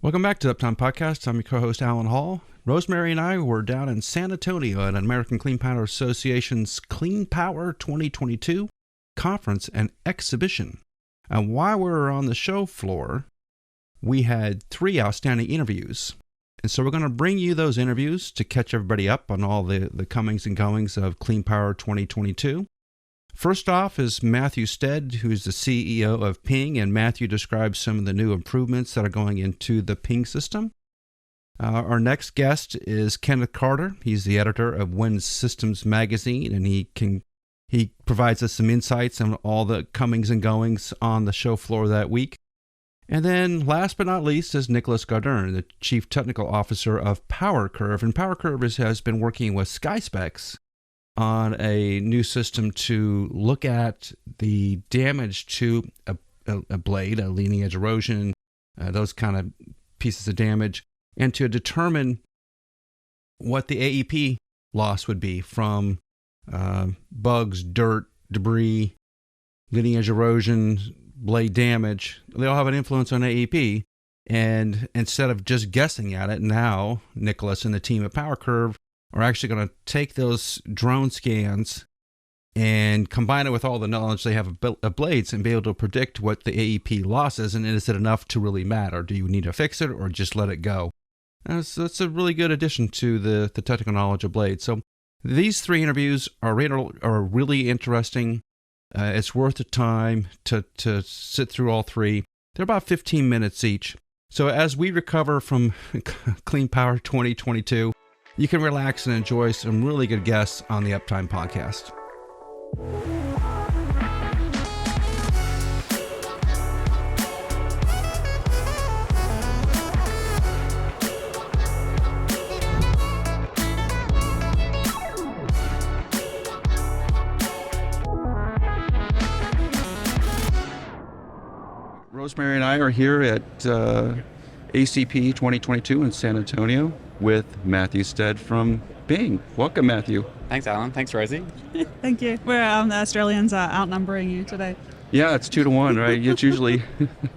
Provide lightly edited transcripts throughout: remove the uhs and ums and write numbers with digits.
Welcome back to the Uptime Podcast. I'm your co-host, Alan Hall. Rosemary and I were down in San Antonio at American Cleanpower Association's Cleanpower 2022 conference and exhibition. And while we were on the show floor, we had 3 outstanding interviews. And so we're going to bring you those interviews to catch everybody up on all the comings and goings of Cleanpower 2022. First off is Matthew Stead, who's the CEO of Ping, and Matthew describes some of the new improvements that are going into the Ping system. Our next guest is Kenneth Carter. He's the editor of Wind Systems magazine, and he provides us some insights on all the comings and goings on the show floor that week. And then last but not least is Nicholas Guadern, the Chief Technical Officer of PowerCurve. And PowerCurve has been working with SkySpecs on a new system to look at the damage to a blade, a leading edge erosion, those kind of pieces of damage, and to determine what the AEP loss would be from bugs, dirt, debris, leading edge erosion, blade damage. They all have an influence on AEP. And instead of just guessing at it, now Nicholas and the team at PowerCurve are actually going to take those drone scans and combine it with all the knowledge they have of blades and be able to predict what the AEP loss is, and is it enough to really matter? Do you need to fix it or just let it go? That's a really good addition to the technical knowledge of blades. So these 3 interviews are really interesting. It's worth the time to sit through all 3. They're about 15 minutes each. So as we recover from Cleanpower 2022, you can relax and enjoy some really good guests on the Uptime Podcast. Rosemary and I are here at ACP 2022 in San Antonio with Matthew Stead from Ping. Welcome, Matthew. Thanks, Alan. Thanks, Rosie. Thank you. The Australians are outnumbering you today. Yeah, it's 2-1, right? It's usually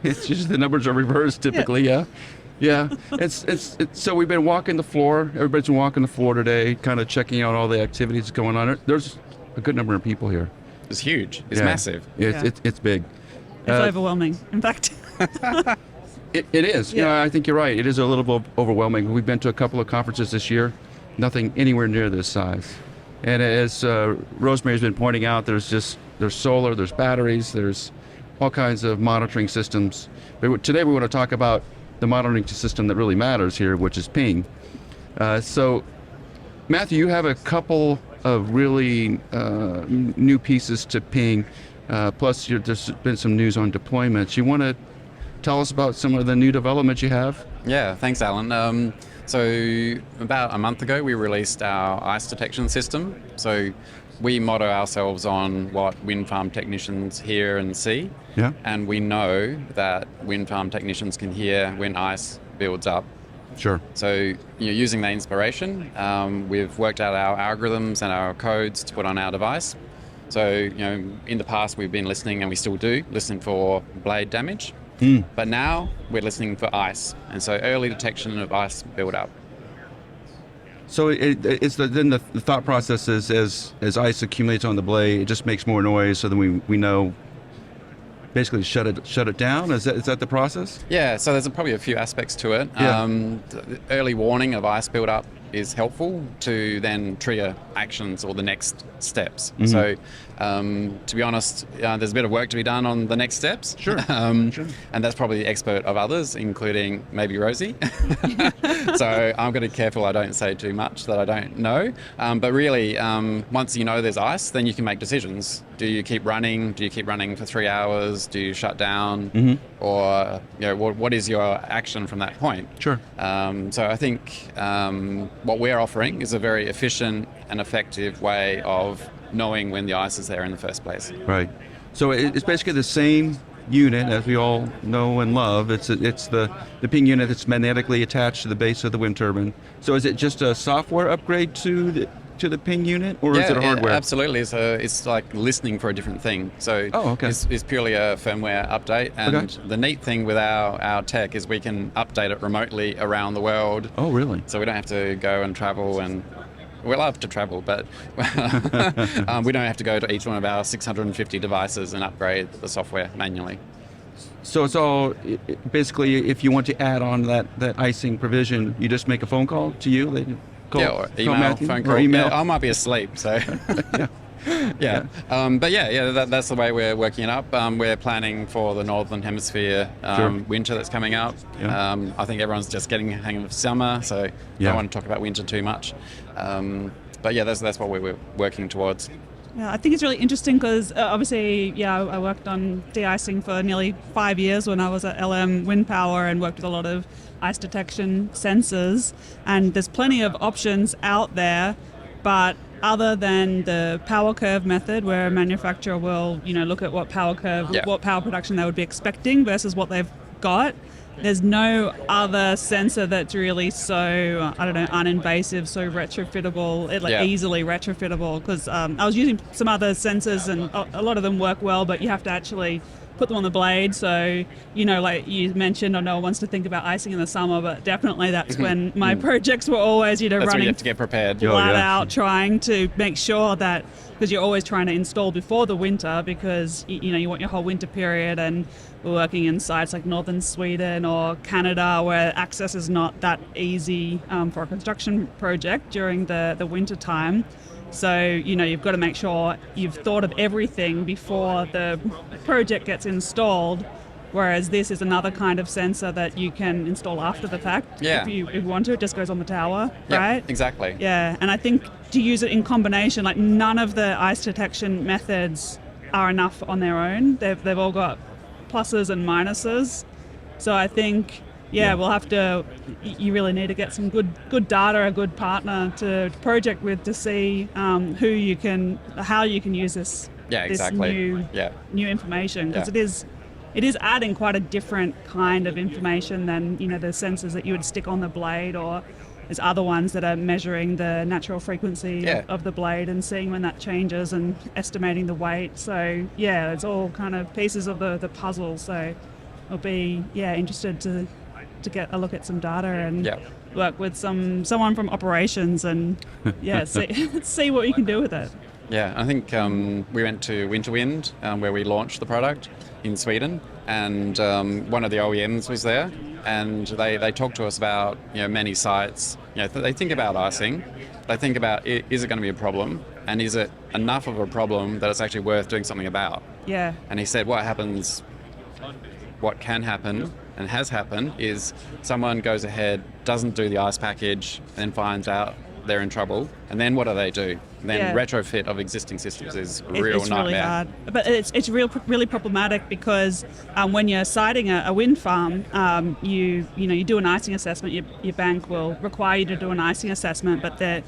the numbers are reversed typically. Yeah. It's so we've been walking the floor. Everybody's been walking the floor today, kind of checking out all the activities going on. There's a good number of people here. It's huge. It's massive. It's big. It's overwhelming, in fact. It is. Yeah. I think you're right. It is a little bit overwhelming. We've been to a couple of conferences this year, nothing anywhere near this size. And as Rosemary's been pointing out, there's solar, there's batteries, there's all kinds of monitoring systems. But today we want to talk about the monitoring system that really matters here, which is Ping. So, Matthew, you have a couple of really new pieces to Ping. Plus, there's been some news on deployments. You want to tell us about some of the new developments you have? Yeah, thanks, Alan. So about a month ago, we released our ice detection system. So we motto ourselves on what wind farm technicians hear and see. Yeah. And we know that wind farm technicians can hear when ice builds up. Sure. So using that inspiration, we've worked out our algorithms and our codes to put on our device. So in the past, we've been listening, and we still do, listen for blade damage. But now we're listening for ice, and so early detection of ice build-up. So then the thought process is as ice accumulates on the blade, it just makes more noise, so then we know basically shut it down. Is that the process? Yeah. So there's probably a few aspects to it. Yeah. The early warning of ice build-up is helpful to then trigger actions or the next steps. Mm-hmm. So to be honest, there's a bit of work to be done on the next steps. Sure. Sure. And that's probably the expert of others, including maybe Rosie. So I'm going to be careful I don't say too much that I don't know. But really, once you know there's ice, then you can make decisions. Do you keep running? Do you keep running for 3 hours? Do you shut down? Mm-hmm. Or what is your action from that point? Sure. So I think what we're offering is a very efficient and effective way of knowing when the ice is there in the first place. Right. So it's basically the same unit as we all know and love. It's the Ping unit that's magnetically attached to the base of the wind turbine. So is it just a software upgrade to to the Ping unit, or is it a hardware? Yeah, absolutely. So it's like listening for a different thing. So it's purely a firmware update. And the neat thing with our tech is we can update it remotely around the world. Oh, really? So we don't have to go and travel, and we love to travel, but we don't have to go to each one of our 650 devices and upgrade the software manually. So it's all, basically, if you want to add on that icing provision, you just make a phone call to you? Or email, phone call. Or email. Yeah, I might be asleep, so... That's the way we're working it up. We're planning for the Northern Hemisphere winter that's coming up. I think everyone's just getting a hang of summer, so I don't want to talk about winter too much. But yeah, that's what we're working towards. Yeah, I think it's really interesting because obviously, I worked on de-icing for nearly 5 years when I was at LM Wind Power and worked with a lot of ice detection sensors. And there's plenty of options out there, but other than the power curve method, where a manufacturer will, look at what power curve, what power production they would be expecting versus what they've got, there's no other sensor that's really so, uninvasive, so retrofittable, easily retrofittable. Because I was using some other sensors and a lot of them work well, but you have to actually put them on the blade. So, like you mentioned, I know one wants to think about icing in the summer, but definitely that's when my projects were always, that's running when you have to get prepared. flat out, trying to make sure that, because you're always trying to install before the winter, because you want your whole winter period, and we're working in sites like northern Sweden or Canada where access is not that easy for a construction project during the winter time. So, you've got to make sure you've thought of everything before the project gets installed, whereas this is another kind of sensor that you can install after the fact. If you want to. It just goes on the tower, right? Exactly. Yeah, and I think to use it in combination, like none of the ice detection methods are enough on their own. They've all got pluses and minuses. So I think... we'll have to. You really need to get some good data, a good partner to project with to see how you can use this. New information, because it is adding quite a different kind of information than the sensors that you would stick on the blade, or there's other ones that are measuring the natural frequency of the blade and seeing when that changes and estimating the weight. So it's all kind of pieces of the puzzle. So I'll be interested to get a look at some data and work with someone from operations and see what you can do with it. Yeah, I think we went to Winterwind where we launched the product in Sweden, and one of the OEMs was there, and they talked to us about many sites. They think about icing, they think about is it going to be a problem, and is it enough of a problem that it's actually worth doing something about. Yeah. And he said what can happen and has happened is someone goes ahead, doesn't do the ice package, and then finds out they're in trouble. And then what do? Then retrofit of existing systems is a real it's nightmare. Really hard. But it's really problematic because when you're siting a wind farm, you do an icing assessment. Your bank will require you to do an icing assessment, but the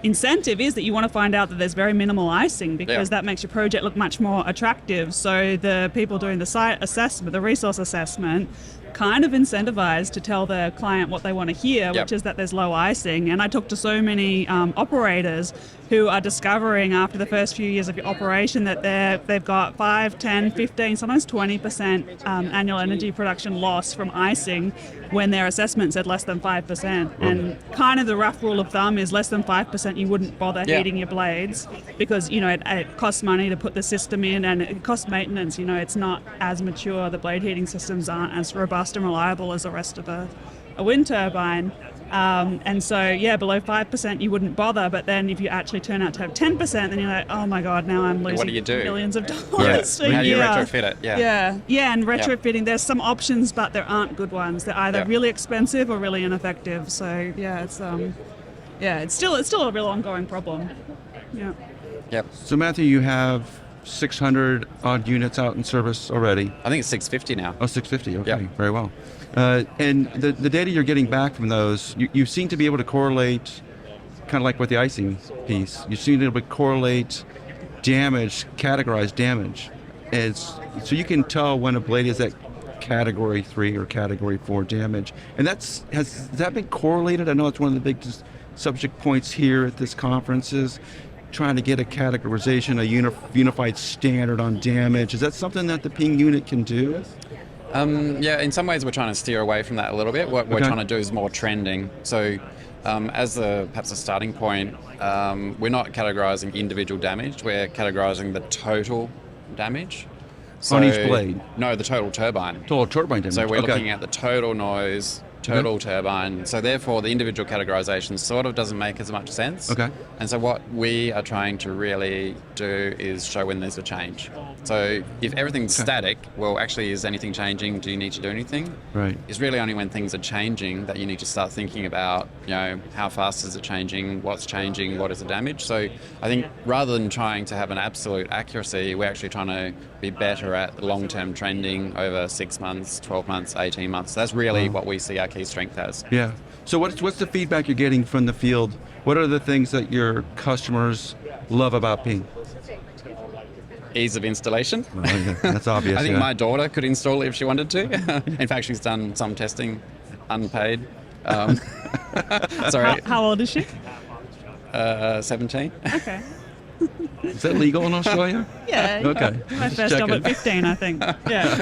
incentive is that you want to find out that there's very minimal icing, because that makes your project look much more attractive. So the people doing the site assessment, the resource assessment, kind of incentivized to tell the client what they want to hear, which is that there's low icing. And I talk to so many operators who are discovering after the first few years of your operation that they've got 5, 10, 15, sometimes 20% annual energy production loss from icing when their assessment said less than 5%. And kind of the rough rule of thumb is less than 5% you wouldn't bother heating your blades, because it costs money to put the system in, and it costs maintenance. It's not as mature. The blade heating systems aren't as robust and reliable as the rest of a wind turbine. And so, below 5% you wouldn't bother, but then if you actually turn out to have 10%, then you're like, oh my God, now I'm losing millions of dollars. How do you retrofit it? And retrofitting, there's some options, but there aren't good ones. They're either really expensive or really ineffective. So it's still a real ongoing problem. So Matthew, you have 600 odd units out in service already. I think it's 650 now. Oh, 650. Okay, very well. And the data you're getting back from those, you seem to be able to correlate, kind of like with the icing piece, you seem to be able to correlate damage, categorize damage. So you can tell when a blade is at Category 3 or Category 4 damage. And has that been correlated? I know it's one of the big subject points here at this conference is trying to get a categorization, a unified standard on damage. Is that something that the Ping unit can do? Yeah, in some ways we're trying to steer away from that a little bit. What we're trying to do is more trending. So as perhaps a starting point, we're not categorizing individual damage, we're categorizing the total damage. So, on each blade? No, the total turbine. Total turbine damage. So we're looking at the total noise, total turbine. So therefore, the individual categorization sort of doesn't make as much sense. Okay. And so what we are trying to really do is show when there's a change. So if everything's static, well, actually, is anything changing? Do you need to do anything? Right. It's really only when things are changing that you need to start thinking about, how fast is it changing? What's changing? What is the damage? So I think rather than trying to have an absolute accuracy, we're actually trying to be better at long-term trending over 6 months, 12 months, 18 months. That's really what we see our key strength as. Yeah. So what's the feedback you're getting from the field? What are the things that your customers love about Ping? Ease of installation. Well, yeah, that's obvious. I think my daughter could install it if she wanted to. In fact, she's done some testing, unpaid. Sorry. How old is she? 17. Okay. Is that legal in Australia? Yeah. Okay. My first job at 15, I think. Yeah.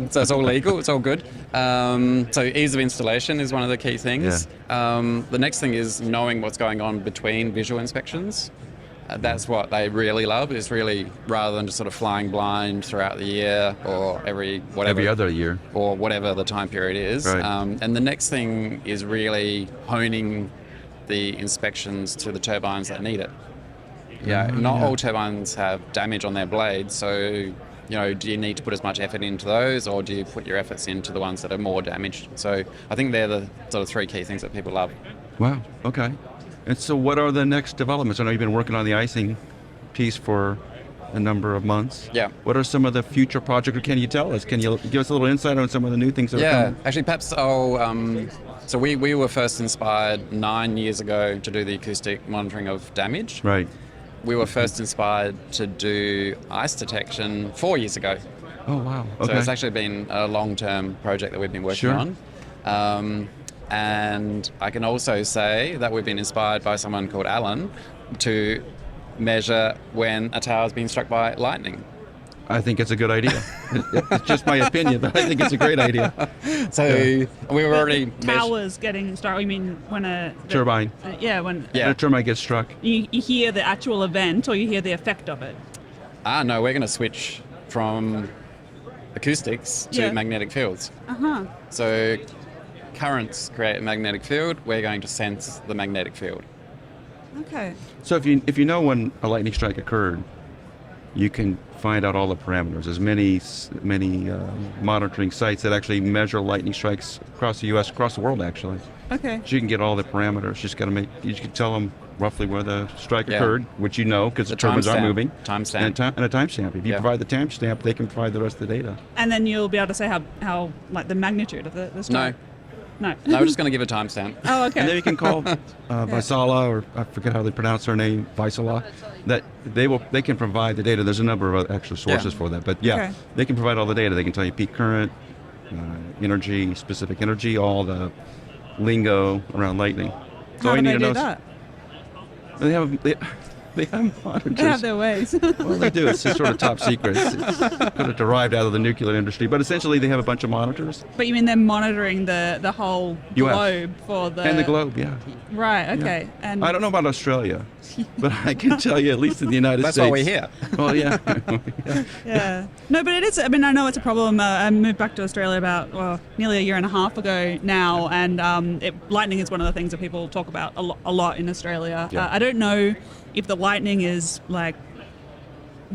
So it's all legal. It's all good. So ease of installation is one of the key things. Yeah. The next thing is knowing what's going on between visual inspections. That's what they really love, is really, rather than just sort of flying blind throughout the year or every other year or whatever the time period is. Right. And the next thing is really honing the inspections to the turbines that need it. Not all turbines have damage on their blades, so do you need to put as much effort into those, or do you put your efforts into the ones that are more damaged? So I think they're the sort of three key things that people love. Wow. Okay. And so what are the next developments? I know you've been working on the icing piece for a number of months. Yeah. What are some of the future projects, or can you tell us? Can you give us a little insight on some of the new things that are coming? Yeah, actually, perhaps so we were first inspired 9 years ago to do the acoustic monitoring of damage. Right. We were first inspired to do ice detection 4 years ago. Oh, wow. Okay. So it's actually been a long-term project that we've been working on. And I can also say that we've been inspired by someone called Alan to measure when a tower's been struck by lightning. I think it's a good idea. It's just my opinion, but I think it's a great idea. So we were already... Towers getting struck, you mean when a... Turbine. When a turbine gets struck. you hear the actual event or you hear the effect of it? No, we're going to switch from acoustics to magnetic fields. So currents create a magnetic field, we're going to sense the magnetic field. Okay. So if you know when a lightning strike occurred, you can find out all the parameters. There's many monitoring sites that actually measure lightning strikes across the U.S., across the world actually. Okay. So you can get all the parameters. You can tell them roughly where the strike occurred, which you know because the turbines are moving. Timestamp. And a timestamp. If you provide the timestamp, they can provide the rest of the data. And then you'll be able to say how like the magnitude of the strike. No. No, we're just going to give a timestamp. Oh, okay. And then you can call Vaisala, or I forget how they pronounce her name, Vaisala, that they can provide the data. There's a number of actual sources for that, but they can provide all the data. They can tell you peak current, energy, specific energy, all the lingo around lightning. How do they do that? They have monitors. They have their ways. Well, they do. It's just sort of top secret. It's kind of derived out of the nuclear industry. But essentially, they have a bunch of monitors. But you mean they're monitoring the whole globe for the... And the globe, yeah. Right, okay. Yeah. And I don't know about Australia, but I can tell you, at least in the United States. That's why we're here. Well, yeah. Yeah. No, but it is... I mean, I know it's a problem. I moved back to Australia about, nearly a year and a half ago now, and lightning is one of the things that people talk about a lot in Australia. Yeah. I don't know if the lightning is like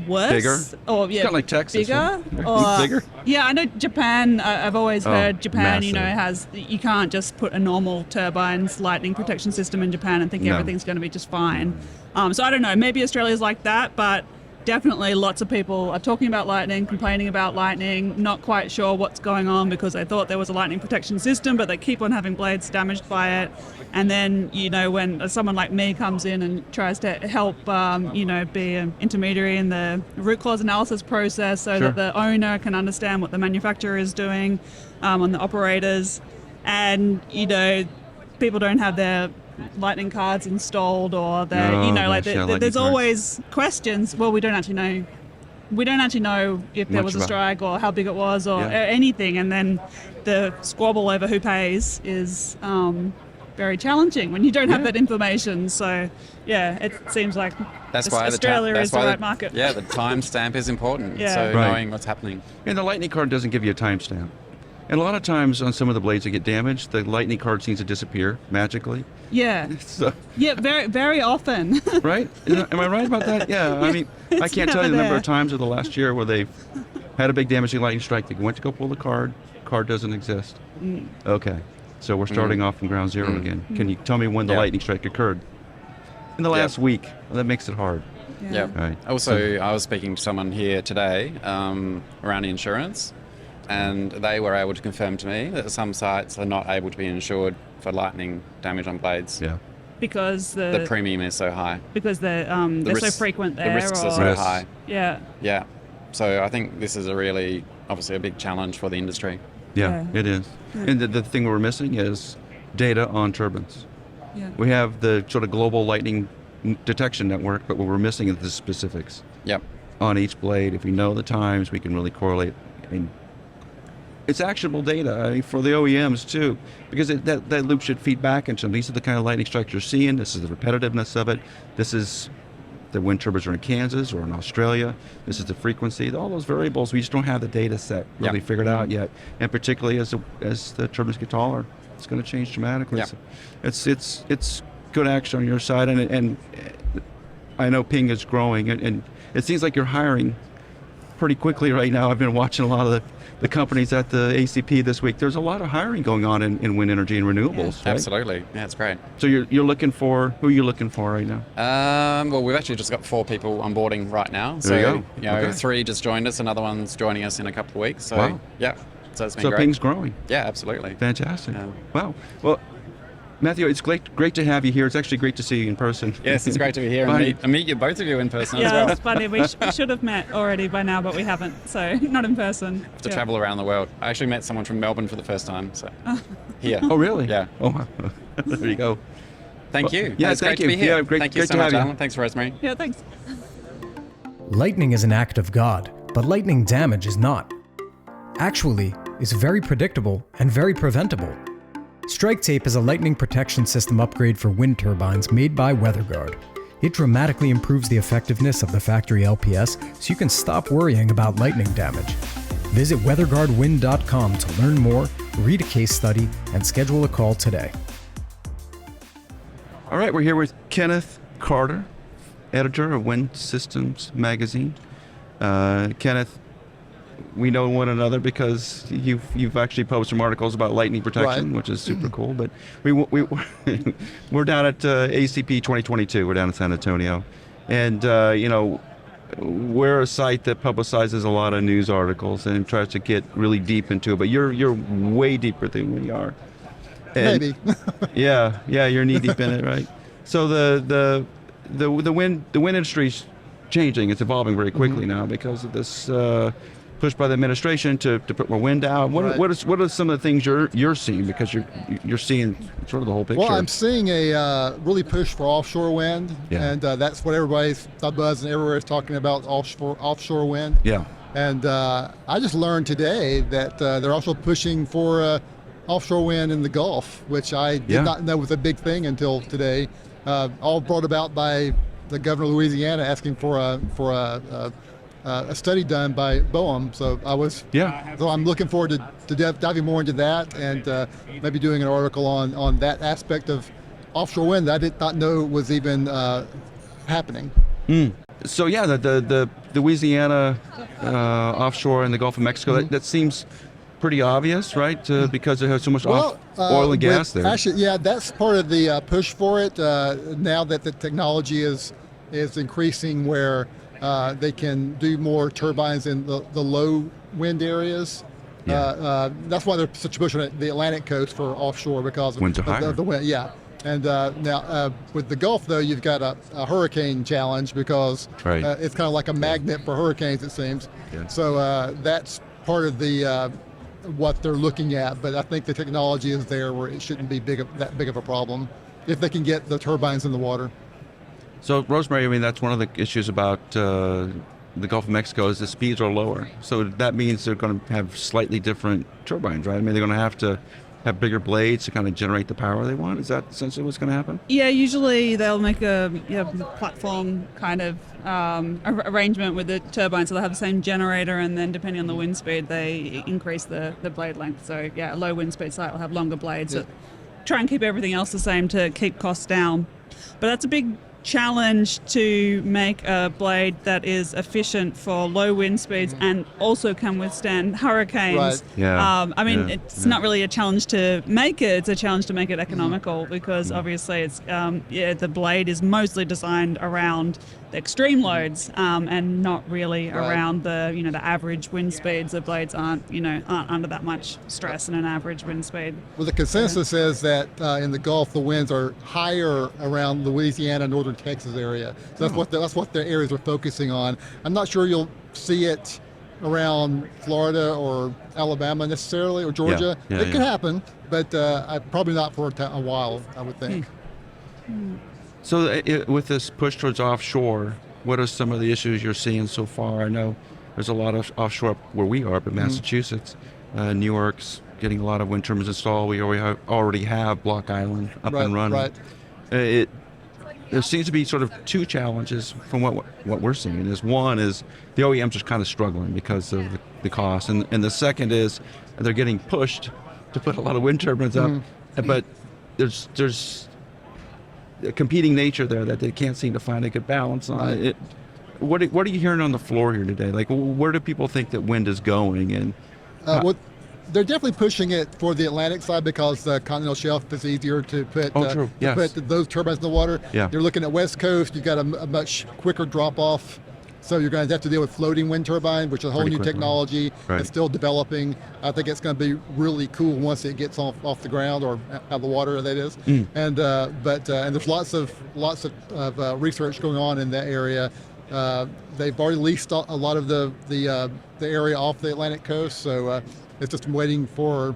worse bigger, or it's kind of like Texas, bigger, right? or bigger. Yeah, I know Japan. I've always heard Japan. Massive. You can't just put a normal turbines lightning protection system in Japan and think everything's going to be just fine. So I don't know. Maybe Australia's like that, but definitely lots of people are talking about lightning, complaining about lightning, not quite sure what's going on because they thought there was a lightning protection system, but they keep on having blades damaged by it. And then, when someone like me comes in and tries to help, be an intermediary in the root cause analysis process so that the owner can understand what the manufacturer is doing on the operators. And, people don't have their lightning cards installed, or the Oh, you know, like gosh, yeah, lightning there's cards. always questions. Well, we don't actually know. We don't actually know if there Much was a about- strike or how big it was or Yeah. anything, and then the squabble over who pays is very challenging when you don't have Yeah. that information. So, yeah, it seems like That's why Australia is the right market. Yeah, the timestamp is important. Yeah. So Right. knowing what's happening. And the lightning card doesn't give you a timestamp. And a lot of times on some of the blades that get damaged, the lightning card seems to disappear magically. Yeah, So, yeah, very, very often. right? Am I right about that? Yeah. I mean, I It's can't tell you never the number of there. times of the last year where they've had a big damaging lightning strike. They went to go pull the card doesn't exist. Okay. So we're starting off from ground zero again. Can you tell me when the Yeah. lightning strike occurred? In the last week. Well, that makes it hard. Yeah. Right. Also, I was speaking to someone here today around insurance, and they were able to confirm to me that some sites are not able to be insured for lightning damage on blades. Yeah. because The premium is so high. because they're so risks- frequent there. The risks or, are so Risks. high. Yeah, Yeah. So I think this is a really, obviously, a big challenge for the industry. Yeah, Yeah. it is. And the thing we're missing is data on turbines. yeah. We have the sort of global lightning detection network, but what we're missing is the specifics Yep. on each blade. If we know the times, we can really correlate. And it's actionable data, I mean, for the OEMs too, because that loop should feed back into them. These are the kind of lightning strikes you're seeing. This is the repetitiveness of it. This is the wind turbines are in Kansas or in Australia. This is the frequency. All those variables, we just don't have the data set really Yep. figured out yet. And particularly as the turbines get taller, it's going to change dramatically. Yep. So it's good action on your side, and I know Ping is growing, and it seems like you're hiring pretty quickly right now. I've been watching a lot of the companies at the ACP this week. There's a lot of hiring going on in wind energy and renewables, right? Absolutely. Yeah, it's great. So you're looking for, who are you looking for right now? Well, we've actually just got 4 people onboarding right now. There you go. You know, Okay. 3 just joined us. Another one's joining us in a couple of weeks. So, Wow. yeah. So it's been So great. Ping's growing. Yeah, absolutely. Fantastic. Yeah. Wow. Well, Matthew, it's great to have you here. It's actually great to see you in person. Yes, it's great to be here Bye. and meet you, both of you in person as Yeah, well. it's funny. We should have met already by now, but we haven't. So not in person. To travel around the world. I actually met someone from Melbourne for the first time. So here. Oh, really? Yeah. Oh, wow. There you go. Thank you. yeah, it's thank great you. to be here. Yeah, great- Thank you great so to much, have you. Alan. Thanks, Rosemary. Yeah, thanks. Lightning is an act of God, but lightning damage is not. Actually, it's very predictable and very preventable. Strike Tape is a lightning protection system upgrade for wind turbines made by WeatherGuard. It dramatically improves the effectiveness of the factory LPS so you can stop worrying about lightning damage. Visit weatherguardwind.com to learn more, read a case study, and schedule a call today. All right, we're here with Kenneth Carter, editor of Wind Systems magazine. Kenneth, we know one another because you've actually published some articles about lightning protection, Right. which is super cool. But we're down at ACP 2022. We're down in San Antonio, and we're a site that publicizes a lot of news articles and tries to get really deep into it. But you're way deeper than we are. And- Maybe. yeah, you're knee deep in it, right? So the wind industry's changing. It's evolving very quickly now because of this push by the administration to put more wind out. Right. What are some of the things you're seeing, because you're seeing sort of the whole picture? Well, I'm seeing a really push for offshore wind, Yeah. and that's what everybody's buzzing everywhere is talking about, offshore wind. Yeah. And I just learned today that they're also pushing for offshore wind in the Gulf, which I did Yeah. not know was a big thing until today. All brought about by the governor of Louisiana asking for a study done by BOEM. So So I'm looking forward to diving more into that, and maybe doing an article on that aspect of offshore wind that I did not know was even happening. So yeah, the Louisiana offshore and the Gulf of Mexico, that seems pretty obvious, right? Because it has so much oil and gas there. Actually, yeah, that's part of the push for it. Now that the technology is increasing, where they can do more turbines in the low wind areas. That's why there's such a push on the Atlantic coast for offshore, because Winds are of higher. the wind. Yeah. And now with the Gulf, though, you've got a hurricane challenge, because Right. it's kind of like a magnet for hurricanes, it seems. Yeah. So that's part of the what they're looking at. But I think the technology is there where it shouldn't be that big of a problem. if they can get the turbines in the water. So, Rosemary, I mean, that's one of the issues about the Gulf of Mexico is the speeds are lower. So that means they're going to have slightly different turbines, right? I mean, they're going to have bigger blades to kind of generate the power they want. Is that essentially what's going to happen? Yeah, usually they'll make a platform kind of arrangement with the turbine, so they'll have the same generator, and then depending on the wind speed, they increase the blade length. So yeah, a low wind speed site will have longer blades that try and keep everything else the same to keep costs down. But that's a big challenge to make a blade that is efficient for low wind speeds and also can withstand hurricanes. Right. Yeah. I mean, it's not really a challenge to make it, it's a challenge to make it economical, because obviously it's the blade is mostly designed around the extreme loads and not really around the the average wind speeds. The blades aren't under that much stress in an average wind speed. Well, the consensus is that in the Gulf, the winds are higher around Louisiana, northern Texas area. So that's what the areas are focusing on. I'm not sure you'll see it around Florida or Alabama necessarily, or Georgia. It could happen, but probably not for a while, I would think. So with this push towards offshore, what are some of the issues you're seeing so far? I know there's a lot of offshore where we are, but Massachusetts, New York's getting a lot of wind turbines installed. We already have Block Island up and running. Right. There seems to be sort of two challenges from what we're seeing. One is the OEMs are kind of struggling because of the cost, and the second is they're getting pushed to put a lot of wind turbines up, but there's a competing nature there that they can't seem to find a good balance on. Right. What are you hearing on the floor here today? Like, where do people think that wind is going? And they're definitely pushing it for the Atlantic side because the continental shelf is easier to put, put those turbines in the water. Yeah. You're looking at West Coast, you've got a much quicker drop off. So you're going to have to deal with floating wind turbine, which is a whole new technology. It's still developing. I think it's going to be really cool once it gets off the ground, or out of the water, that is. And and there's lots of research going on in that area. They've already leased a lot of the area off the Atlantic coast, so it's just waiting for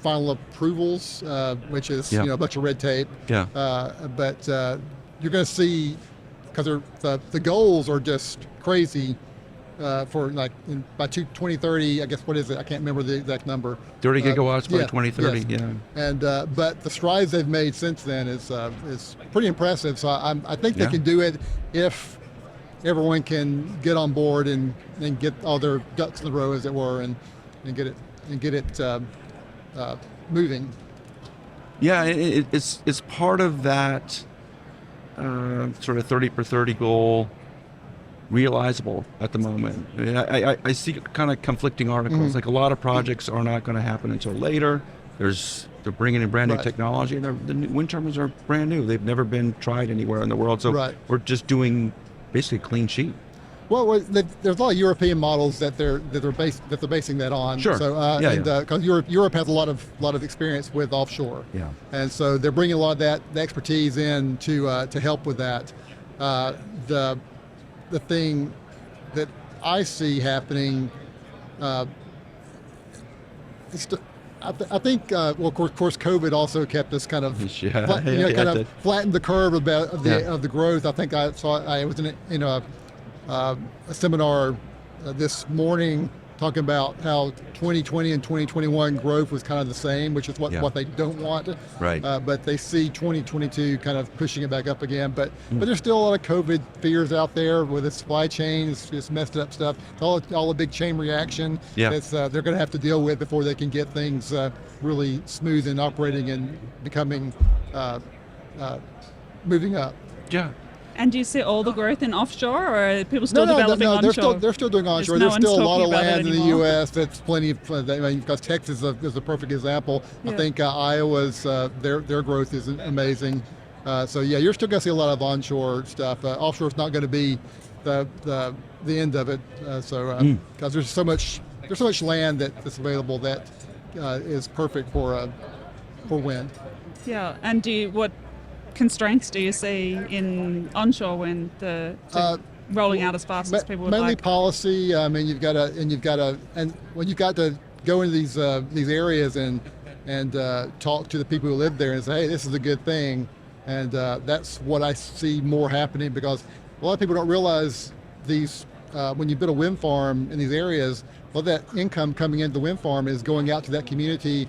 final approvals, which is a bunch of red tape. But you're going to see, because the goals are just crazy for by 2030, I guess, what is it? I can't remember the exact number. 30 gigawatts by 2030, yes. And but the strides they've made since then is pretty impressive. So I think they can do it if everyone can get on board and get all their ducks in a row, as it were, and get it moving. Yeah, it's part of that sort of 30 per 30 goal realizable at the moment. I see kind of conflicting articles. Like, a lot of projects are not going to happen until later. They're bringing in brand new technology, and the wind turbines are brand new. They've never been tried anywhere in the world. So we're just doing basically clean sheet. Well, there's a lot of European models that they're basing that on. Sure. So because Europe has a lot of experience with offshore. Yeah. And so they're bringing a lot of the expertise in to help with that. The thing that I see happening, I think, well, of course, COVID also kept us kind of, flattened the curve of the growth. I think I was in a seminar this morning talking about how 2020 and 2021 growth was kind of the same, which is what they don't want. Right. But they see 2022 kind of pushing it back up again. But there's still a lot of COVID fears out there with the supply chain. It's messed up stuff. It's all a big chain reaction that they're going to have to deal with before they can get things really smooth and operating and becoming moving up. Yeah. And do you see all the growth in offshore, or are people still developing onshore? They're still doing onshore. There's still a lot of land in the U.S. that's plenty of, because Texas is a perfect example. I think Iowa's, their growth is amazing. So yeah, you're still going to see a lot of onshore stuff. Offshore is not going to be the end of it. Because there's so much land that's available that is perfect for wind. Yeah, and what constraints do you see in onshore wind rolling out as fast as people would mainly like? Policy. I mean, you've got to go into these areas and talk to the people who live there and say, hey, this is a good thing. And that's what I see more happening, because a lot of people don't realize these, when you build a wind farm in these areas, well, that income coming into the wind farm is going out to that community,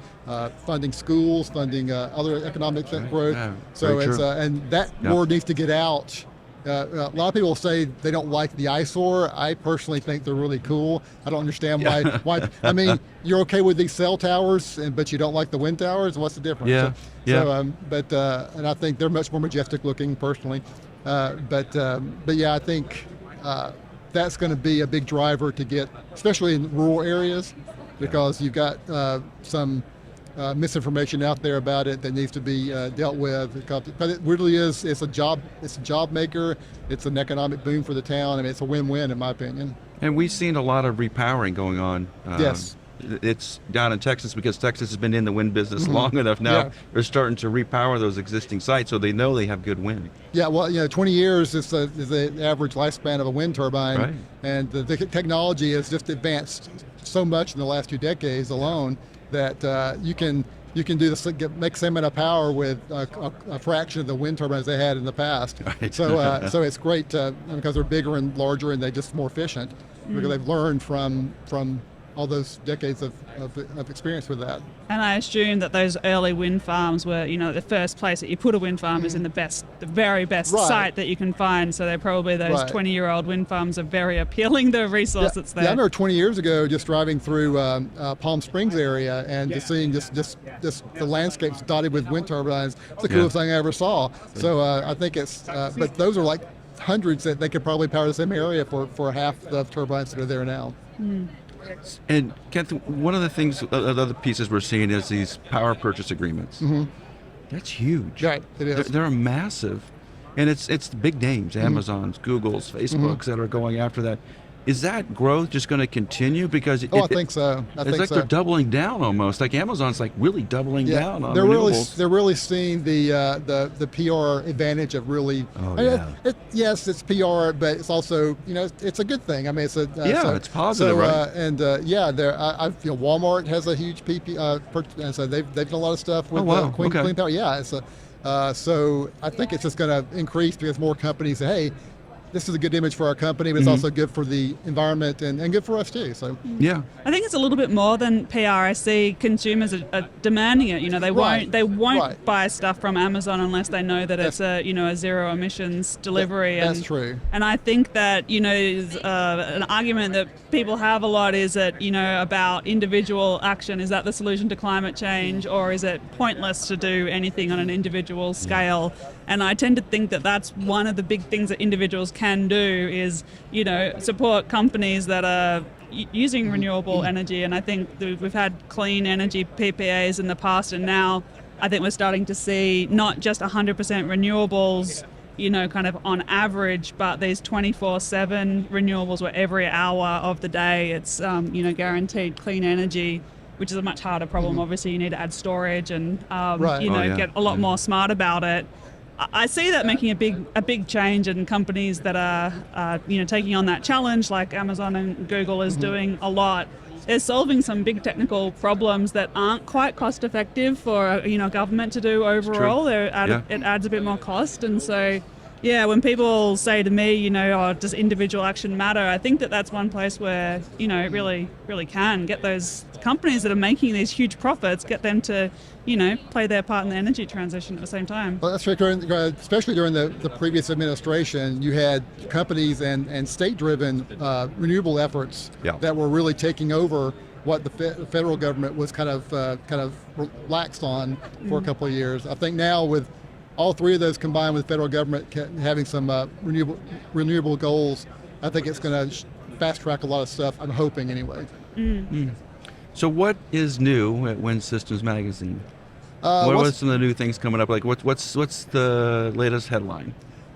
funding schools, funding other economic growth. Yeah, so very it's, true. and that word needs to get out. A lot of people say they don't like the eyesore. I personally think they're really cool. I don't understand why. I mean, you're okay with these cell towers, but you don't like the wind towers. What's the difference? Yeah, And I think they're much more majestic looking personally. But yeah, I think that's going to be a big driver to get, especially in rural areas, because you've got some misinformation out there about it that needs to be dealt with. But it really is, it's a job maker. It's an economic boom for the town. I mean, it's a win-win in my opinion. And we've seen a lot of repowering going on. Yes. It's down in Texas, because Texas has been in the wind business long enough now. Yeah. They're starting to repower those existing sites, so they know they have good wind. Yeah, well, 20 years is the average lifespan of a wind turbine. Right. And the technology has just advanced so much in the last 2 decades alone that you can do this, make the same amount of power with a fraction of the wind turbines they had in the past. Right. So it's great because they're bigger and larger, and they're just more efficient because they've learned from all those decades of experience with that. And I assume that those early wind farms were, the first place that you put a wind farm is in the very best site that you can find. So they're probably those 20-year-old wind farms are very appealing, the resource that's there. Yeah, I remember 20 years ago just driving through Palm Springs area and just seeing just the landscapes dotted with wind turbines. It's the coolest thing I ever saw. So I think it's, but those are like hundreds that they could probably power the same area for half the turbines that are there now. And Kenneth, one of the things, other pieces we're seeing is these power purchase agreements. That's huge. Right, it is. They're massive, and it's the big names, Amazons, Googles, Facebooks that are going after that. Is that growth just going to continue? Because I think so. It's like they're doubling down almost. Like Amazon's like really doubling down on renewables. They're really seeing the PR advantage of really. Yes, it's PR, but it's also it's a good thing. I mean, it's it's positive, right? Walmart has a huge PP, and so they've done a lot of stuff with Cleanpower. Yeah, so I think it's just going to increase because more companies say, hey, this is a good image for our company, but it's also good for the environment and good for us too. So yeah, I think it's a little bit more than PR. I see consumers are demanding it. They won't buy stuff from Amazon unless they know that it's a zero emissions delivery. That's true. And I think that an argument that people have a lot is that about individual action. Is that the solution to climate change, or is it pointless to do anything on an individual scale? And I tend to think that that's one of the big things that individuals can do is, support companies that are using renewable energy. And I think we've had clean energy PPAs in the past, and now I think we're starting to see not just 100% renewables, kind of on average, but these 24/7 renewables where every hour of the day it's, guaranteed clean energy, which is a much harder problem. Obviously, you need to add storage and, get a lot more smart about it. I see that making a big change in companies that are taking on that challenge, like Amazon and Google is doing a lot. They're solving some big technical problems that aren't quite cost effective for government to do overall. It adds a bit more cost, and so when people say to me, does individual action matter? I think that's one place where it really can get those companies that are making these huge profits, get them to play their part in the energy transition at the same time. Well, that's right. Especially during the previous administration, you had companies and state-driven renewable efforts that were really taking over what the federal government was kind of relaxed on for a couple of years. I think now with all three of those combined with the federal government having some renewable goals, I think it's going to fast track a lot of stuff. I'm hoping anyway. So what is new at Wind Systems Magazine? What are some of the new things coming up? Like what's the latest headline?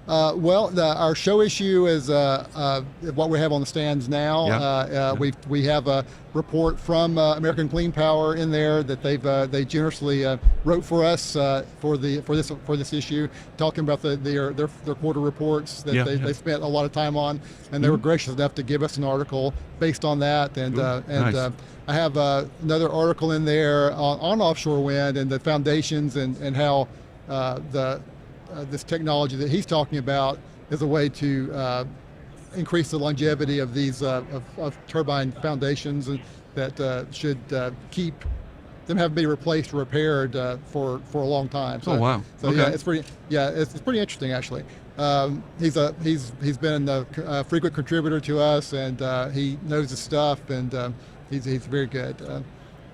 Our show issue is what we have on the stands now. We have a report from American Cleanpower in there that they generously wrote for us for this issue, talking about their quarter reports that they spent a lot of time on, and they were gracious enough to give us an article based on that. And nice. I have another article in there on offshore wind and the foundations and how this technology that he's talking about as a way to increase the longevity of these of turbine foundations, and that should keep them having to be replaced or repaired for a long time. So, oh wow! So okay. it's pretty interesting actually. He's been a frequent contributor to us, and he knows his stuff, and he's very good.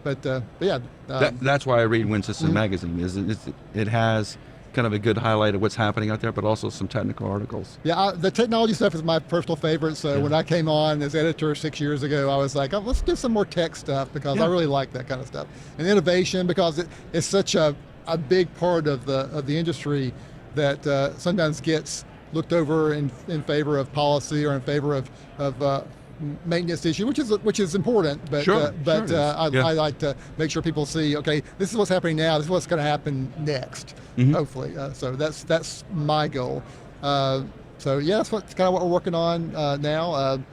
But yeah, that's why I read Wind Systems magazine. It has kind of a good highlight of what's happening out there, but also some technical articles. Yeah, the technology stuff is my personal favorite. So when I came on as editor 6 years ago, I was like, oh, let's do some more tech stuff, because I really like that kind of stuff. And innovation, because it's such a big part of the industry that sometimes gets looked over in favor of policy or in favor of maintenance issue, which is important, but I like to make sure people see, okay, this is what's happening now, this is what's going to happen next, hopefully. So that's my goal. So yeah, that's kind of what we're working on now.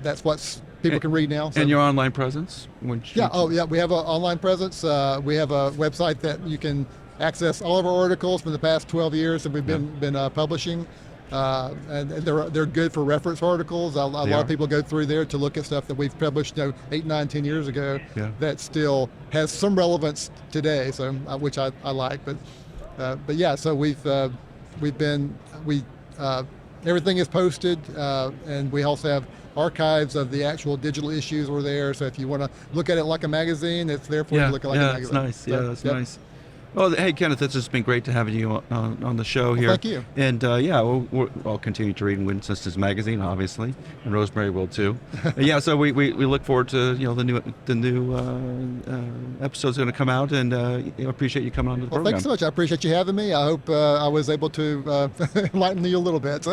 That's what people can read now. So. And your online presence? We have an online presence. We have a website that you can access all of our articles from the past 12 years that we've been publishing. And they're good for reference articles. A lot of people go through there to look at stuff that we've published 8, 9, 10 years ago that still has some relevance today, so which I like. But yeah, so everything is posted, and we also have archives of the actual digital issues were there. So if you want to look at it like a magazine, it's there for you to look at like a magazine. That's nice. That's nice. Well, hey, Kenneth, it's just been great to have you on the show here. Well, thank you. And I'll continue to read Wind Systems magazine, obviously, and Rosemary will too. So we look forward to the new episodes going to come out, and appreciate you coming on to the program. Thanks so much. I appreciate you having me. I hope I was able to enlighten you a little bit.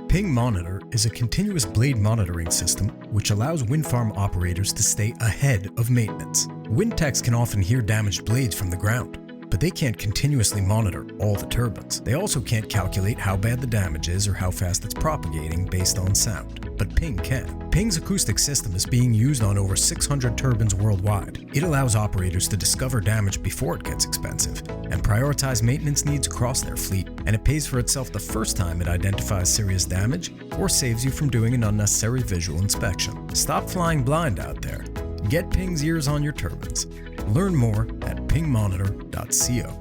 Ping Monitor is a continuous blade monitoring system which allows wind farm operators to stay ahead of maintenance. Wind techs can often hear damaged blades from the ground, but they can't continuously monitor all the turbines. They also can't calculate how bad the damage is or how fast it's propagating based on sound, but Ping can. Ping's acoustic system is being used on over 600 turbines worldwide. It allows operators to discover damage before it gets expensive and prioritize maintenance needs across their fleet, and it pays for itself the first time it identifies serious damage or saves you from doing an unnecessary visual inspection. Stop flying blind out there. Get Ping's ears on your turbines. Learn more at pingmonitor.co.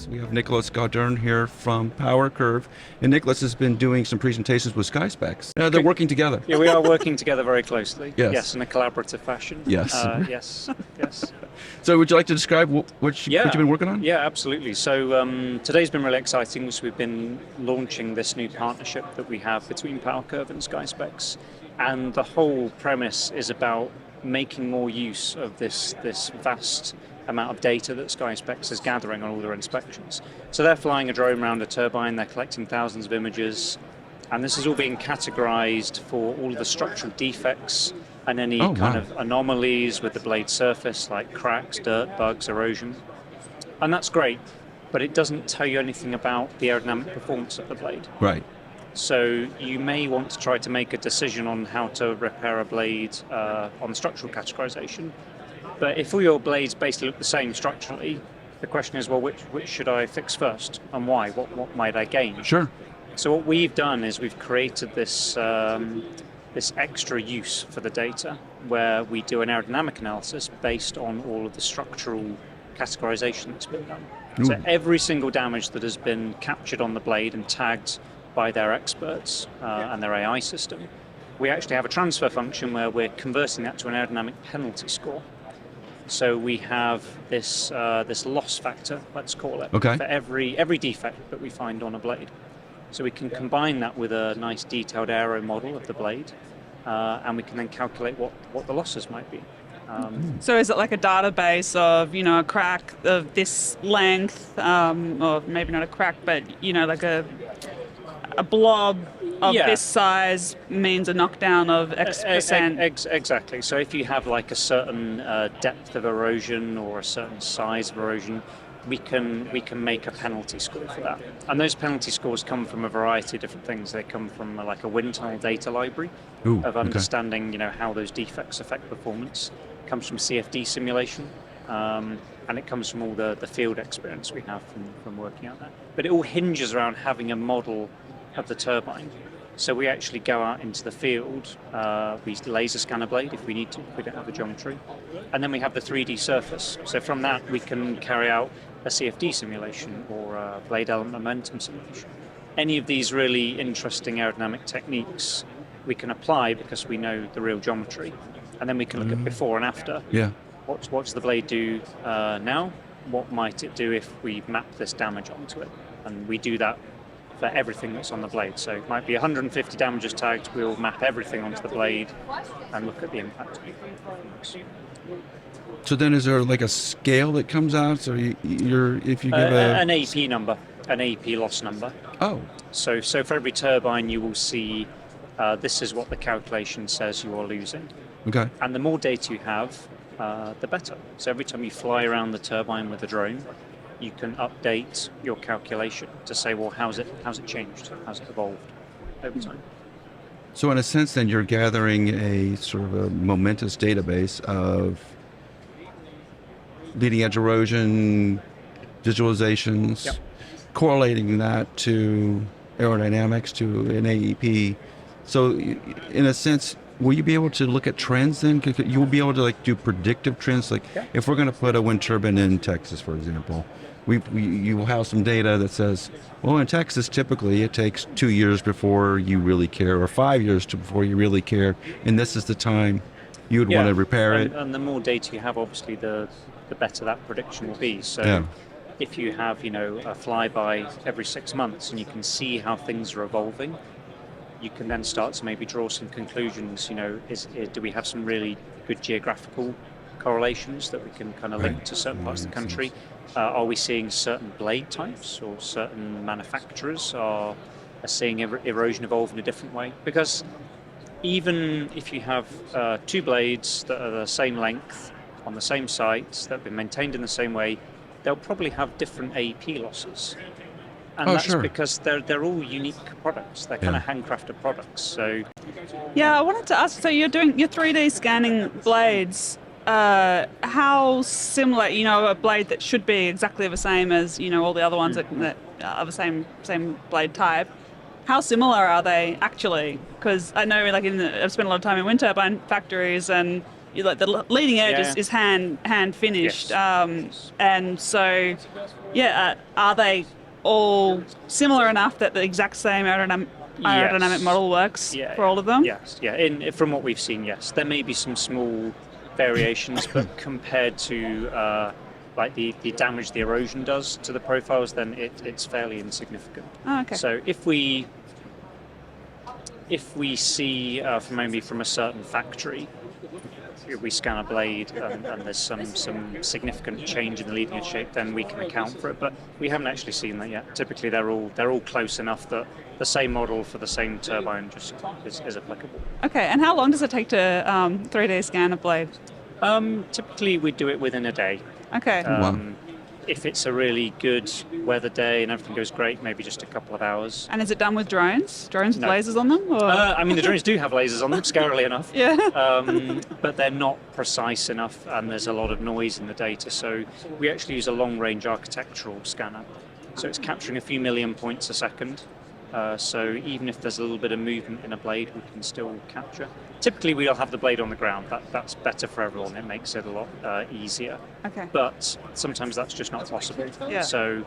We have Nicholas Guadern here from Power Curve, and Nicholas has been doing some presentations with SkySpecs. They're working together. Yeah, we are working together very closely. Yes, in a collaborative fashion. Yes. Yes. So would you like to describe what you've been working on? Yeah, absolutely. So today's been really exciting because we've been launching this new partnership that we have between Power Curve and SkySpecs, and the whole premise is about making more use of this vast amount of data that SkySpecs is gathering on all their inspections. So they're flying a drone around a turbine, they're collecting thousands of images, and this is all being categorized for all of the structural defects and any of anomalies with the blade surface, like cracks, dirt, bugs, erosion. And that's great, but it doesn't tell you anything about the aerodynamic performance of the blade. Right. So you may want to try to make a decision on how to repair a blade on structural categorization. But if all your blades basically look the same structurally, the question is, well, which should I fix first, and why? What might I gain? Sure. So what we've done is we've created this this extra use for the data, where we do an aerodynamic analysis based on all of the structural categorization that's been done. Ooh. So every single damage that has been captured on the blade and tagged by their experts and their AI system, we actually have a transfer function where we're converting that to an aerodynamic penalty score. So we have this loss factor, let's call it, for every defect that we find on a blade. So we can combine that with a nice detailed aero model of the blade, and we can then calculate what the losses might be. So is it like a database of, a crack of this length, or maybe not a crack, but, like a blob of this size means a knockdown of X percent? Exactly. So if you have like a certain depth of erosion or a certain size of erosion, we can make a penalty score for that. And those penalty scores come from a variety of different things. They come from like a wind tunnel data library of understanding, how those defects affect performance. comes from CFD simulation, and it comes from all the field experience we have from working out there. But it all hinges around having a model of the turbine. So we actually go out into the field, we laser scan a blade if we need to, if we don't have the geometry, and then we have the 3D surface. So from that we can carry out a CFD simulation or a blade element momentum simulation. Any of these really interesting aerodynamic techniques we can apply because we know the real geometry, and then we can look at before and after. Yeah. What does the blade do now? What might it do if we map this damage onto it? And we do that for everything that's on the blade. So it might be 150 damages tagged, we'll map everything onto the blade and look at the impact. So then is there like a scale that comes out? So if you give an AP number, an AP loss number. Oh. So for every turbine you will see this is what the calculation says you are losing. Okay. And the more data you have, the better. So every time you fly around the turbine with a drone, you can update your calculation to say, well, how's it changed? How's it evolved over time? So in a sense, then you're gathering a sort of a momentous database of leading edge erosion visualizations, Yep. correlating that to aerodynamics, to an AEP. So in a sense, will you be able to look at trends then? You'll be able to like do predictive trends. Like if we're going to put a wind turbine in Texas, for example, you will have some data that says, well, in Texas, typically it takes 2 years before you really care, or 5 years before you really care, and this is the time you would want to repair it. And the more data you have, obviously, the better that prediction will be. So if you have, a flyby every 6 months and you can see how things are evolving, you can then start to maybe draw some conclusions. Do we have some really good geographical correlations that we can kind of link to certain parts of the country? Are we seeing certain blade types or certain manufacturers are seeing erosion evolve in a different way? Because even if you have two blades that are the same length on the same site that have been maintained in the same way, they'll probably have different AEP losses. And that's because they're all unique products. They're kind of handcrafted products. So I wanted to ask, so you're doing your 3D scanning blades. How similar, a blade that should be exactly the same as, all the other ones that are the same blade type. How similar are they actually? Because I know, I've spent a lot of time in wind turbine factories, and the leading edge is hand finished, and so are they all similar enough that the exact same aerodynamic model works for all of them? Yes, from what we've seen, yes. There may be some small variations, but compared to the damage the erosion does to the profiles, then it's fairly insignificant. Oh, okay. So if we see from a certain factory, if we scan a blade and there's some significant change in the leading edge shape, then we can account for it. But we haven't actually seen that yet. Typically, they're all close enough that the same model for the same turbine just is applicable. Okay, and how long does it take to 3D scan a blade? Typically, we do it within a day. Okay. If it's a really good weather day and everything goes great, maybe just a couple of hours. And is it done with drones? Drones with lasers on them? Or? The drones do have lasers on them, scarily enough. But they're not precise enough, and there's a lot of noise in the data. So we actually use a long-range architectural scanner. So it's capturing a few million points a second. So even if there's a little bit of movement in a blade, we can still capture. Typically, we'll have the blade on the ground. That's better for everyone. It makes it a lot easier. Okay. But sometimes that's just not possible. Yeah. So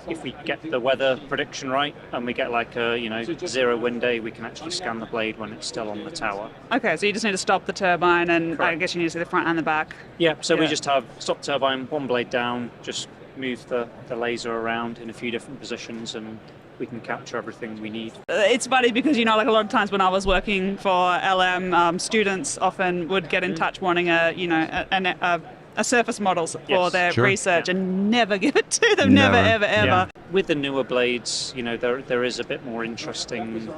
if we get the weather prediction right and we get like a 0 wind day, we can actually scan the blade when it's still on the tower. Okay, so you just need to stop the turbine, and Correct. I guess you need to see the front and the back. Yeah. So we just have stop turbine, one blade down, just move the laser around in a few different positions, and we can capture everything we need. It's funny because, a lot of times when I was working for LM, students often would get in touch wanting a surface models for their research and never give it to them, never, ever. Yeah. With the newer blades, there is a bit more interesting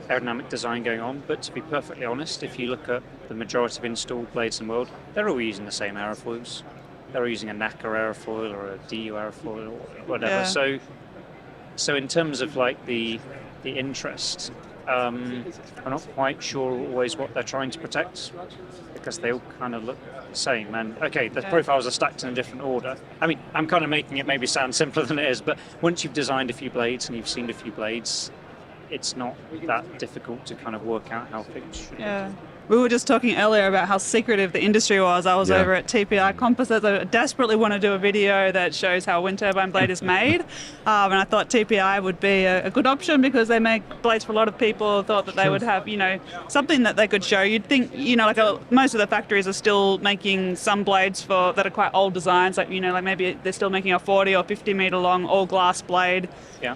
aerodynamic design going on, but to be perfectly honest, if you look at the majority of installed blades in the world, they're all using the same aerofoils. They're using a NACA aerofoil or a DU aerofoil or whatever. So in terms of the interest, I'm not quite sure always what they're trying to protect, because they all kind of look the same. And okay, the profiles are stacked in a different order. I mean, I'm kind of making it maybe sound simpler than it is, but once you've designed a few blades and you've seen a few blades, it's not that difficult to kind of work out how things should be. We were just talking earlier about how secretive the industry was. I was over at TPI Composites. I desperately want to do a video that shows how a wind turbine blade is made. And I thought TPI would be a good option because they make blades for a lot of people. Thought that they would have, something that they could show. You'd think, most of the factories are still making some blades that are quite old designs. Like maybe they're still making a 40 or 50 meter long all glass blade. Yeah.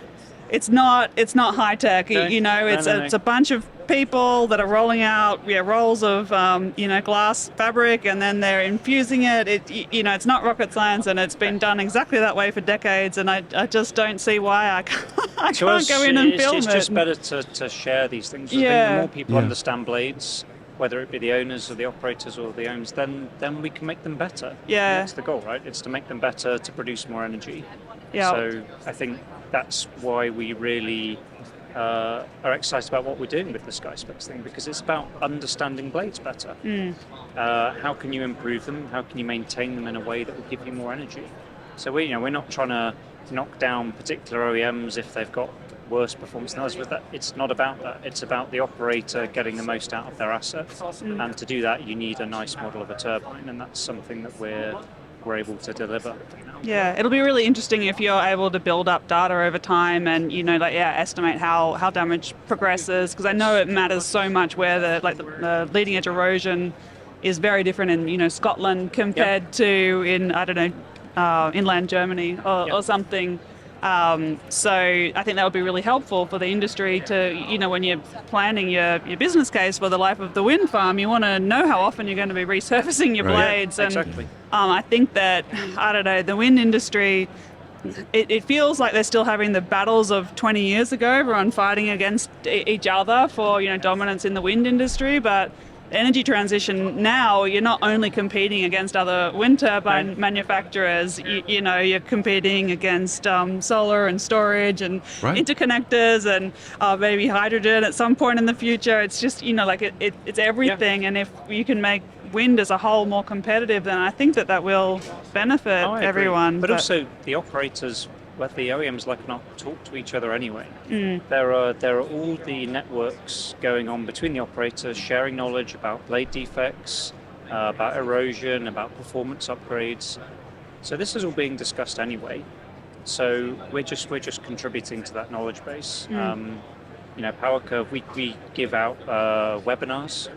It's not high tech. It's a bunch of people that are rolling out rolls of glass fabric, and then they're infusing it. It's not rocket science, and it's been done exactly that way for decades. And I just don't see why I can't go in and film it. It's just better to share these things. I think the more people understand blades, whether it be the owners or the operators or the owners, then we can make them better. Yeah, that's the goal, right? It's to make them better, to produce more energy. Yeah. So I think that's why we really are excited about what we're doing with the SkySpecs thing, because it's about understanding blades better. How can you improve them? How can you maintain them in a way that will give you more energy? So we're not trying to knock down particular OEMs if they've got worse performance than others. With that, it's not about that. It's about the operator getting the most out of their assets, and to do that, you need a nice model of a turbine, and that's something that we're able to deliver. Yeah, it'll be really interesting if you're able to build up data over time and estimate how damage progresses, because I know it matters so much where the leading edge erosion is very different in Scotland compared to in inland Germany or something. So I think that would be really helpful for the industry to, when you're planning your business case for the life of the wind farm, you want to know how often you're going to be resurfacing your blades. Yeah, and exactly. I think that, the wind industry, it feels like they're still having the battles of 20 years ago, everyone fighting against each other for, dominance in the wind industry, but energy transition now, you're not only competing against other wind turbine manufacturers, you're competing against solar and storage and interconnectors and maybe hydrogen at some point in the future. It's just, it's everything. Yeah. And if you can make wind as a whole more competitive, then I think that will benefit everyone. But also the operators, whether the OEMs like or not, talk to each other anyway. There are all the networks going on between the operators, sharing knowledge about blade defects, about erosion, about performance upgrades. So this is all being discussed anyway. So we're just contributing to that knowledge base. PowerCurve, we give out webinars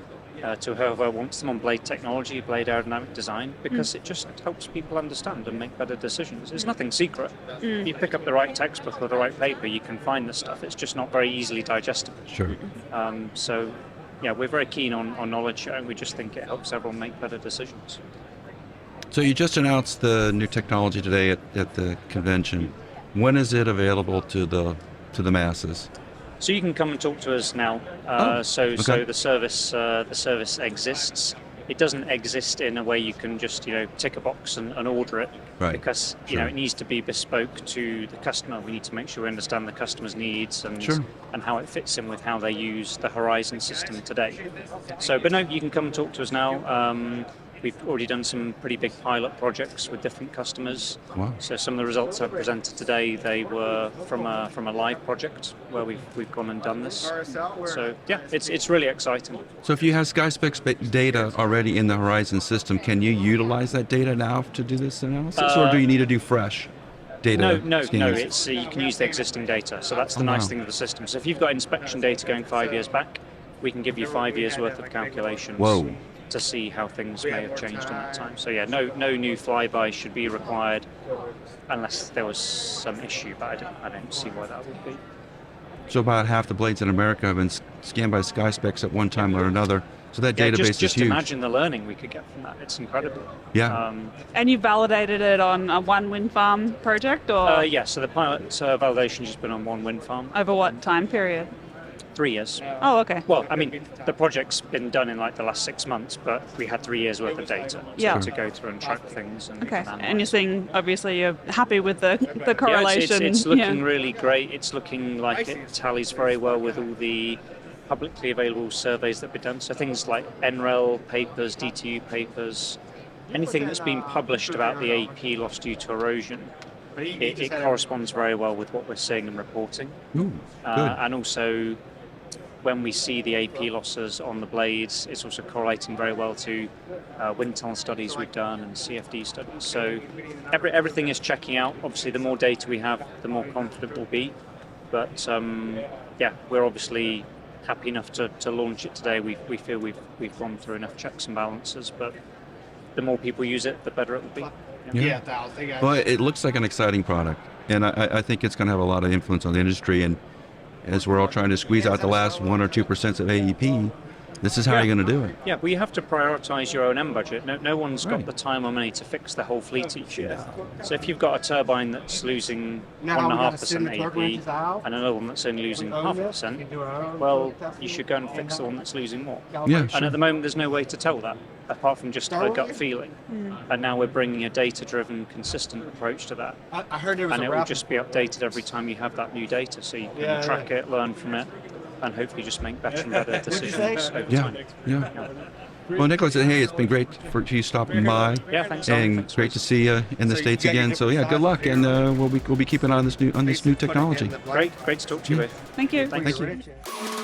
to whoever wants them on blade technology, blade aerodynamic design, because it just helps people understand and make better decisions. It's nothing secret. You pick up the right textbook or the right paper, you can find the stuff. It's just not very easily digestible. Sure. So we're very keen on knowledge sharing. We just think it helps everyone make better decisions. So you just announced the new technology today at the convention. When is it available to the masses? So you can come and talk to us now. So the service exists. It doesn't exist in a way you can just tick a box and order it, because it needs to be bespoke to the customer. We need to make sure we understand the customer's needs and how it fits in with how they use the Horizon system today. So, but no, you can come and talk to us now. We've already done some pretty big pilot projects with different customers. Wow. So some of the results I've presented today, they were from a live project where we've gone and done this. So yeah, it's really exciting. So if you have SkySpecs data already in the Horizon system, can you utilize that data now to do this analysis, or do you need to do fresh data? No. It's you can use the existing data. So that's the nice thing with the system. So if you've got inspection data going 5 years back, we can give you 5 years worth of calculations. Whoa. To see how things may have changed in that time. So no new flybys should be required unless there was some issue, but I don't see why that would be. So about half the blades in America have been scanned by SkySpecs at one time or another. So that database is huge. Just imagine the learning we could get from that. It's incredible. Yeah. And you validated it on one wind farm project, or? So the pilot validation has been on one wind farm. Over what time period? 3 years. Oh, okay. Well, I mean, the project's been done in the last 6 months, but we had 3 years worth of data to go through and track things. And you're seeing, obviously, you're happy with the correlation. It's looking really great. It's looking like it tallies very well with all the publicly available surveys that we've done. So things like NREL papers, DTU papers, anything that's been published about the AEP loss due to erosion, it corresponds very well with what we're seeing and reporting. Ooh, and also, when we see the AP losses on the blades, it's also correlating very well to wind tunnel studies we've done and CFD studies. So everything is checking out. Obviously, the more data we have, the more confident we'll be. But yeah, we're obviously happy enough to launch it today. We feel we've gone through enough checks and balances, but the more people use it, the better it will be. Yeah. Well, it looks like an exciting product, and I think it's going to have a lot of influence on the industry. And as we're all trying to squeeze out the last 1 or 2% of AEP, this is how you're going to do it. Yeah, well, you have to prioritize your O&M budget. No one's got the time or money to fix the whole fleet each year. So if you've got a turbine that's losing 1.5% AEP and another one that's only losing 0.5%, well, you should go and fix the one that's losing more. Yeah, And at the moment, there's no way to tell that, apart from just a gut feeling. And now we're bringing a data-driven, consistent approach to that. And it will just be updated every time you have that new data, so you can track it, learn from it, and hopefully just make better and better decisions over time. Yeah. Well, Nicholas, hey, it's been great for you stopping by. Yeah, thanks. And thanks great to see you in the States again. So yeah, good luck, and we'll be keeping on this new technology. Great to talk to you with. Thank you. Thanks. Thank you.